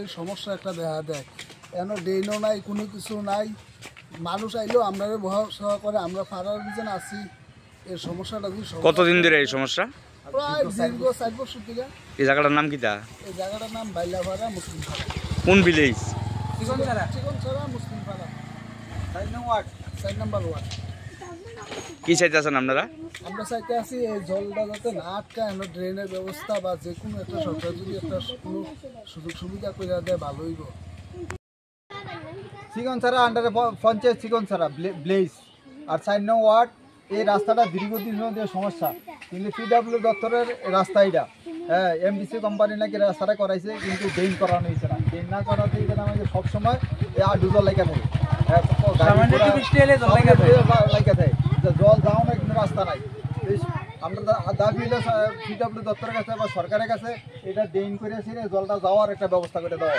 এই সমস্যা একটা দেখা দেয় কেন ড্রেনও নাই কোনো কিছু নাই মানুষ আইলেও আমরা ভরসা করে আমরা ফারার বিজন আছি এই সমস্যাটা কতদিন ধরে এই সমস্যা? প্রায় দীর্ঘ 4 বছর থেকে। এই জায়গাটার নাম কি? এই জায়গাটার নাম বাইলাপাড়া মুসলিম পাড়া। কোন ভিলেজ? চিকনছড়া মুসলিম পাড়া 4 নম্বর ওয়ার্ড। কি চাইতেছেন আপনারা? আমরা চাইতে আছি এই জলটা যাতে না আটকায়, আমরা ড্রেনের ব্যবস্থা বা যে কোনো একটা সরকার যদি একটা কোনো সুযোগ সুবিধা করে দেয় ভালো হইব। চিকনছড়া আন্ডারে পঞ্চায়েত চিকনছড়া ব্লেজ আর 4 নং ওয়ার্ড। এই রাস্তাটা দীর্ঘদিন ধরে সমস্যা, কিন্তু পিডব্লিউ দপ্তরের রাস্তা এটা। হ্যাঁ, এমডিসি কোম্পানি নাকি রাস্তাটা করাইছে, কিন্তু ড্রেন করানো হয়েছে না। ড্রেন না করাতে গেলে আমাদের সবসময় ডুজল লেখা থাকে, জল যাও না, কিন্তু রাস্তা নাই। আমরা দাবি হলো পিডব্লিউ দপ্তরের কাছে বা সরকারের কাছে এটা ড্রেন করে জলটা যাওয়ার একটা ব্যবস্থা করে দেওয়া।